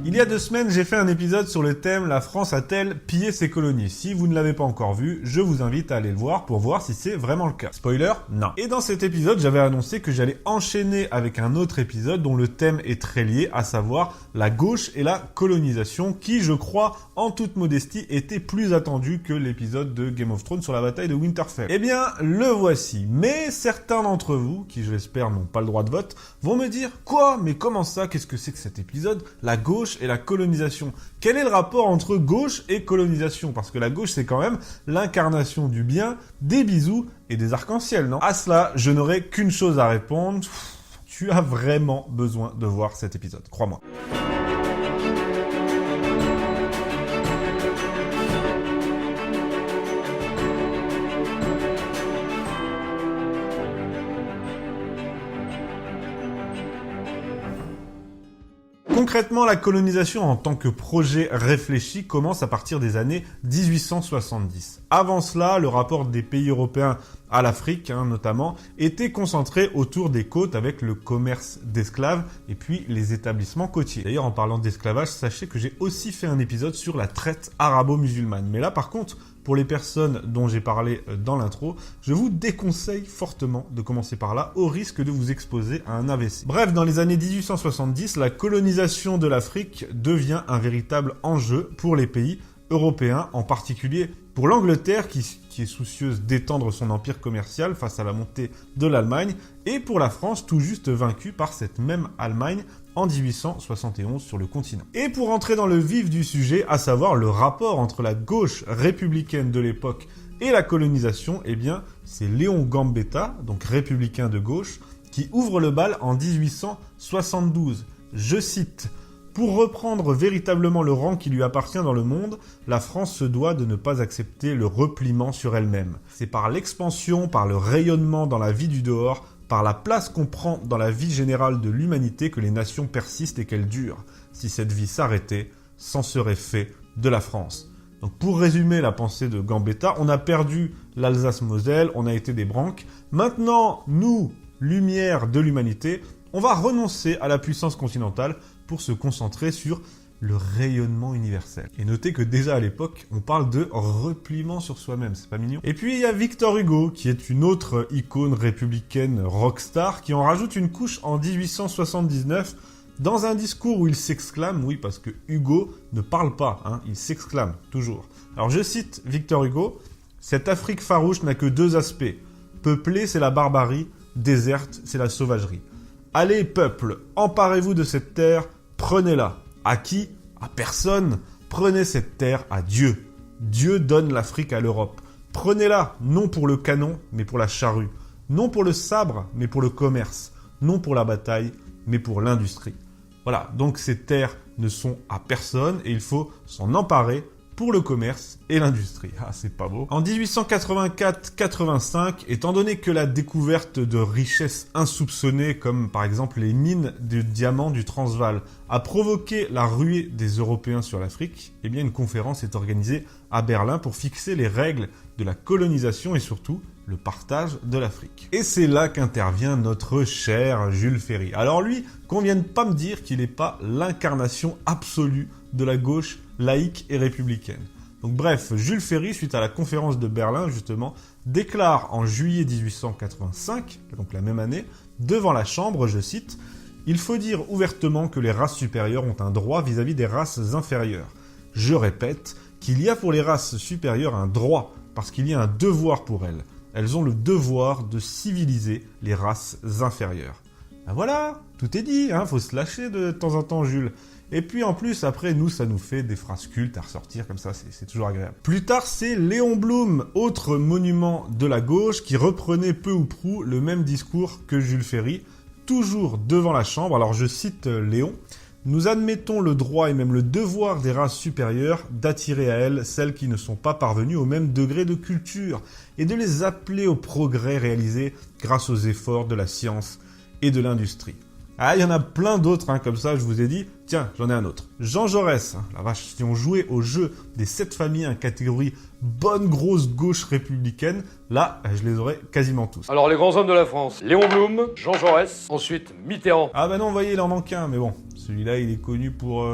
Il y a 2 semaines, j'ai fait un épisode sur le thème « La France a-t-elle pillé ses colonies ?» Si vous ne l'avez pas encore vu, je vous invite à aller le voir pour voir si c'est vraiment le cas. Spoiler, non. Et dans cet épisode, j'avais annoncé que j'allais enchaîner avec un autre épisode dont le thème est très lié, à savoir la gauche et la colonisation, qui, je crois, en toute modestie, était plus attendu que l'épisode de Game of Thrones sur la bataille de Winterfell. Eh bien, le voici. Mais certains d'entre vous, qui je l'espère n'ont pas le droit de vote, vont me dire « Quoi ? Mais comment ça ? Qu'est-ce que c'est que cet épisode ? La gauche et la colonisation. Quel est le rapport entre gauche et colonisation? Parce que la gauche, c'est quand même l'incarnation du bien, des bisous et des arcs-en-ciel, non? À cela, je n'aurai qu'une chose à répondre. Tu as vraiment besoin de voir cet épisode, crois-moi. Concrètement, la colonisation en tant que projet réfléchi commence à partir des années 1870. Avant cela, le rapport des pays européens à l'Afrique, notamment, était concentré autour des côtes avec le commerce d'esclaves et puis les établissements côtiers. D'ailleurs, en parlant d'esclavage, sachez que j'ai aussi fait un épisode sur la traite arabo-musulmane. Mais là, par contre, pour les personnes dont j'ai parlé dans l'intro, je vous déconseille fortement de commencer par là, au risque de vous exposer à un AVC. Bref, dans les années 1870, la colonisation de l'Afrique devient un véritable enjeu pour les pays européens, en particulier pour l'Angleterre qui est soucieuse d'étendre son empire commercial face à la montée de l'Allemagne, et pour la France tout juste vaincue par cette même Allemagne en 1871 sur le continent. Et pour entrer dans le vif du sujet, à savoir le rapport entre la gauche républicaine de l'époque et la colonisation, eh bien, c'est Léon Gambetta, donc républicain de gauche, qui ouvre le bal en 1872. Je cite: « Pour reprendre véritablement le rang qui lui appartient dans le monde, la France se doit de ne pas accepter le repliement sur elle-même. C'est par l'expansion, par le rayonnement dans la vie du dehors, par la place qu'on prend dans la vie générale de l'humanité que les nations persistent et qu'elles durent. Si cette vie s'arrêtait, c'en serait fait de la France. » Donc pour résumer la pensée de Gambetta, on a perdu l'Alsace-Moselle, on a été des branques. Maintenant, nous, lumière de l'humanité, on va renoncer à la puissance continentale pour se concentrer sur le rayonnement universel. Et notez que déjà à l'époque, on parle de repliement sur soi-même, c'est pas mignon? Et puis il y a Victor Hugo, qui est une autre icône républicaine rockstar, qui en rajoute une couche en 1879, dans un discours où il s'exclame, oui parce que Hugo ne parle pas, il s'exclame toujours. Alors je cite Victor Hugo: « Cette Afrique farouche n'a que 2 aspects. Peuplée, c'est la barbarie, déserte, c'est la sauvagerie. Allez, peuple, emparez-vous de cette terre, prenez-la. À qui? À personne. Prenez cette terre à Dieu. Dieu donne l'Afrique à l'Europe. Prenez-la, non pour le canon, mais pour la charrue. Non pour le sabre, mais pour le commerce. Non pour la bataille, mais pour l'industrie. » Voilà, donc ces terres ne sont à personne et il faut s'en emparer pour le commerce et l'industrie. Ah, c'est pas beau. En 1884-85, étant donné que la découverte de richesses insoupçonnées, comme par exemple les mines de diamants du Transvaal, a provoqué la ruée des Européens sur l'Afrique, eh bien une conférence est organisée à Berlin pour fixer les règles de la colonisation et surtout le partage de l'Afrique. Et c'est là qu'intervient notre cher Jules Ferry. Alors lui, qu'on vienne pas me dire qu'il n'est pas l'incarnation absolue de la gauche laïque et républicaine. Donc bref, Jules Ferry, suite à la conférence de Berlin, justement, déclare en juillet 1885, donc la même année, devant la Chambre, je cite: « Il faut dire ouvertement que les races supérieures ont un droit vis-à-vis des races inférieures. Je répète qu'il y a pour les races supérieures un droit, parce qu'il y a un devoir pour elles. Elles ont le devoir de civiliser les races inférieures. » Ben voilà, tout est dit, faut se lâcher de temps en temps, Jules. Et puis en plus, après, nous, ça nous fait des phrases cultes à ressortir, comme ça, c'est toujours agréable. Plus tard, c'est Léon Blum, autre monument de la gauche, qui reprenait peu ou prou le même discours que Jules Ferry, toujours devant la Chambre. Alors je cite Léon: « Nous admettons le droit et même le devoir des races supérieures d'attirer à elles celles qui ne sont pas parvenues au même degré de culture et de les appeler au progrès réalisé grâce aux efforts de la science et de l'industrie. » Ah, il y en a plein d'autres, comme ça, je vous ai dit. Tiens, j'en ai un autre. Jean Jaurès, la vache, si on jouait au jeu des 7 familles, catégorie bonne grosse gauche républicaine, là, je les aurais quasiment tous. Alors, les grands hommes de la France: Léon Blum, Jean Jaurès, ensuite Mitterrand. Ah bah non, vous voyez, il en manque un, mais bon, celui-là, il est connu pour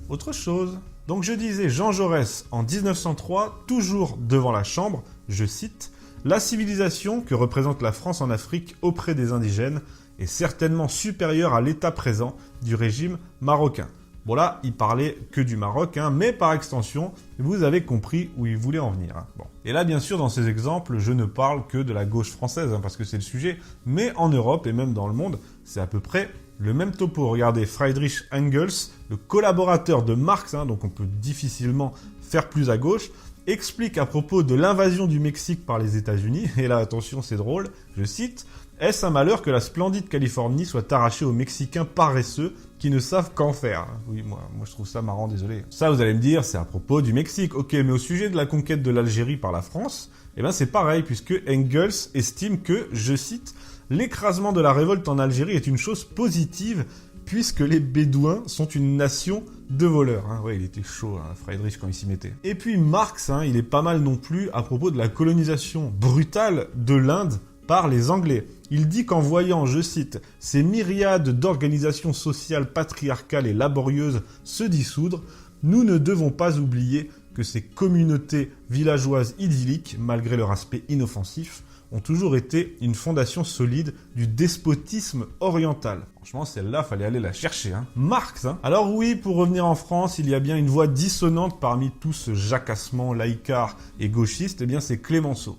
autre chose. Donc je disais Jean Jaurès en 1903, toujours devant la Chambre, je cite, « La civilisation que représente la France en Afrique auprès des indigènes est certainement supérieure à l'état présent du régime marocain. » Bon là, il parlait que du Maroc, mais par extension, vous avez compris où il voulait en venir. Bon. Et là, bien sûr, dans ces exemples, je ne parle que de la gauche française, parce que c'est le sujet, mais en Europe et même dans le monde, c'est à peu près le même topo. Regardez, Friedrich Engels, le collaborateur de Marx, donc on peut difficilement faire plus à gauche, explique à propos de l'invasion du Mexique par les États-Unis, et là, attention, c'est drôle, je cite, « Est-ce un malheur que la splendide Californie soit arrachée aux Mexicains paresseux qui ne savent qu'en faire ?» Oui, moi je trouve ça marrant, désolé. Ça, vous allez me dire, c'est à propos du Mexique. Ok, mais au sujet de la conquête de l'Algérie par la France, eh ben c'est pareil, puisque Engels estime que, je cite, « L'écrasement de la révolte en Algérie est une chose positive, puisque les Bédouins sont une nation de voleurs. » Ouais, il était chaud, Friedrich, quand il s'y mettait. Et puis Marx, il est pas mal non plus à propos de la colonisation brutale de l'Inde par les Anglais. Il dit qu'en voyant, je cite, « ces myriades d'organisations sociales patriarcales et laborieuses se dissoudre, nous ne devons pas oublier que ces communautés villageoises idylliques, malgré leur aspect inoffensif, ont toujours été une fondation solide du despotisme oriental. » Franchement, celle-là, fallait aller la chercher. Marx, Alors oui, pour revenir en France, il y a bien une voix dissonante parmi tout ce jacassement laïcard et gauchiste, eh bien c'est Clémenceau.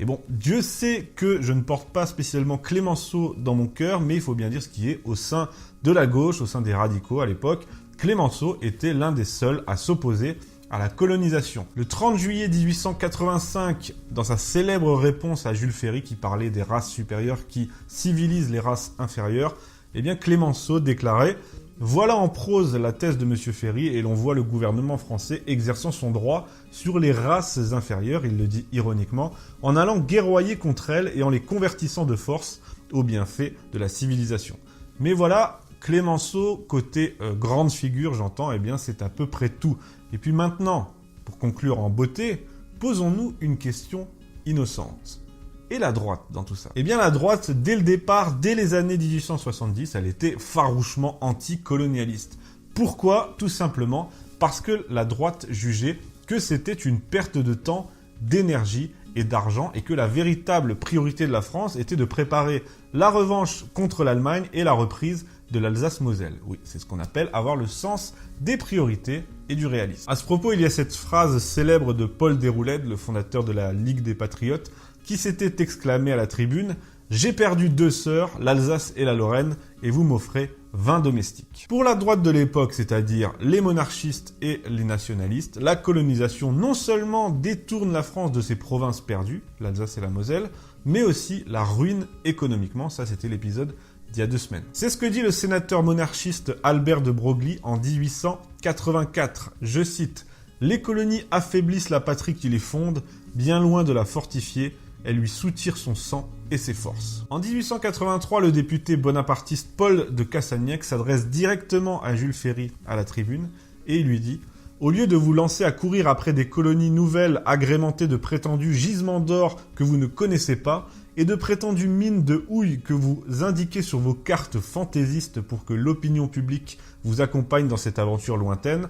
Et bon, Dieu sait que je ne porte pas spécialement Clémenceau dans mon cœur, mais il faut bien dire ce qui est au sein de la gauche, au sein des radicaux à l'époque. Clémenceau était l'un des seuls à s'opposer à la colonisation. Le 30 juillet 1885, dans sa célèbre réponse à Jules Ferry qui parlait des races supérieures qui civilisent les races inférieures, eh bien Clémenceau déclarait « Voilà en prose la thèse de M. Ferry et l'on voit le gouvernement français exerçant son droit sur les races inférieures, il le dit ironiquement, en allant guerroyer contre elles et en les convertissant de force aux bienfaits de la civilisation. » Mais voilà, Clémenceau, côté grande figure, j'entends, eh bien c'est à peu près tout. Et puis maintenant, pour conclure en beauté, posons-nous une question innocente. Et la droite dans tout ça? Eh bien la droite, dès le départ, dès les années 1870, elle était farouchement anticolonialiste. Pourquoi? Tout simplement parce que la droite jugeait que c'était une perte de temps, d'énergie et d'argent et que la véritable priorité de la France était de préparer la revanche contre l'Allemagne et la reprise de l'Alsace-Moselle. Oui, c'est ce qu'on appelle avoir le sens des priorités et du réalisme. À ce propos, il y a cette phrase célèbre de Paul Déroulède, le fondateur de la Ligue des Patriotes, qui s'était exclamé à la tribune « J'ai perdu 2 sœurs, l'Alsace et la Lorraine, et vous m'offrez 20 domestiques. » Pour la droite de l'époque, c'est-à-dire les monarchistes et les nationalistes, la colonisation non seulement détourne la France de ses provinces perdues, l'Alsace et la Moselle, mais aussi la ruine économiquement. Ça, c'était l'épisode d'il y a 2 semaines. C'est ce que dit le sénateur monarchiste Albert de Broglie en 1884. Je cite « Les colonies affaiblissent la patrie qui les fonde, bien loin de la fortifier, elles lui soutirent son sang et ses forces. » En 1883, le député bonapartiste Paul de Cassagnac s'adresse directement à Jules Ferry à la tribune et il lui dit « Au lieu de vous lancer à courir après des colonies nouvelles agrémentées de prétendus gisements d'or que vous ne connaissez pas et de prétendues mines de houille que vous indiquez sur vos cartes fantaisistes pour que l'opinion publique vous accompagne dans cette aventure lointaine,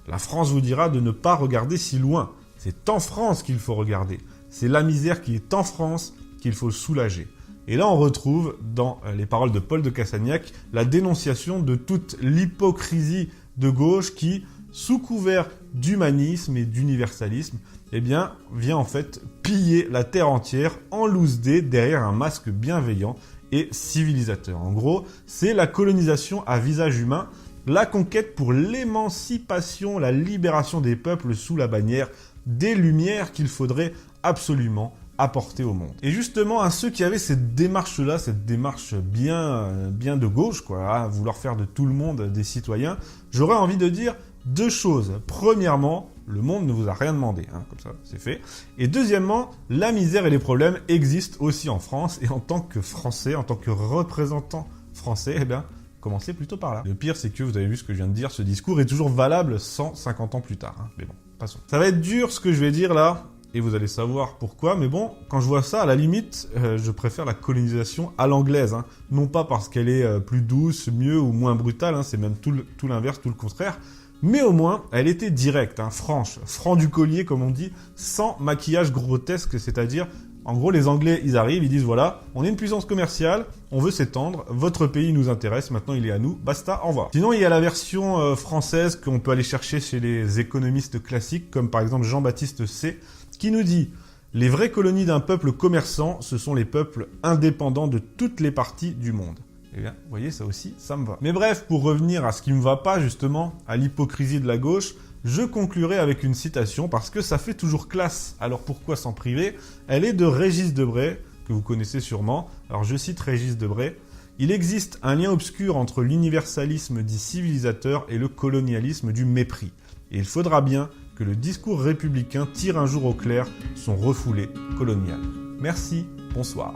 la France vous dira de ne pas regarder si loin. C'est en France qu'il faut regarder. C'est la misère qui est en France qu'il faut soulager. » Et là, on retrouve, dans les paroles de Paul de Cassagnac, la dénonciation de toute l'hypocrisie de gauche qui, sous couvert d'humanisme et d'universalisme, eh bien, vient en fait piller la terre entière en loose dé derrière un masque bienveillant et civilisateur. En gros, c'est la colonisation à visage humain, la conquête pour l'émancipation, la libération des peuples sous la bannière des Lumières qu'il faudrait absolument apporter au monde. Et justement, à ceux qui avaient cette démarche-là, cette démarche bien de gauche, à vouloir faire de tout le monde des citoyens, j'aurais envie de dire 2 choses. Premièrement, le monde ne vous a rien demandé, comme ça, c'est fait. Et deuxièmement, la misère et les problèmes existent aussi en France, et en tant que Français, en tant que représentant français, eh bien, commencez plutôt par là. Le pire, c'est que vous avez vu ce que je viens de dire, ce discours est toujours valable 150 ans plus tard. Mais bon, passons. Ça va être dur ce que je vais dire là, et vous allez savoir pourquoi, mais bon, quand je vois ça, à la limite, je préfère la colonisation à l'anglaise. Non pas parce qu'elle est plus douce, mieux ou moins brutale, c'est même tout l'inverse, tout le contraire, Mais au moins, elle était directe, franche, franc du collier comme on dit, sans maquillage grotesque, c'est-à-dire, en gros, les Anglais, ils arrivent, ils disent voilà, on est une puissance commerciale, on veut s'étendre, votre pays nous intéresse, maintenant il est à nous, basta, au revoir. Sinon, il y a la version française qu'on peut aller chercher chez les économistes classiques, comme par exemple Jean-Baptiste C, qui nous dit « Les vraies colonies d'un peuple commerçant, ce sont les peuples indépendants de toutes les parties du monde. » Eh bien, vous voyez, ça aussi, ça me va. Mais bref, pour revenir à ce qui me va pas, justement, à l'hypocrisie de la gauche, je conclurai avec une citation parce que ça fait toujours classe. Alors pourquoi s'en priver? Elle est de Régis Debray, que vous connaissez sûrement. Alors je cite Régis Debray. « Il existe un lien obscur entre l'universalisme dit civilisateur et le colonialisme du mépris. Et il faudra bien que le discours républicain tire un jour au clair son refoulé colonial. » Merci, bonsoir.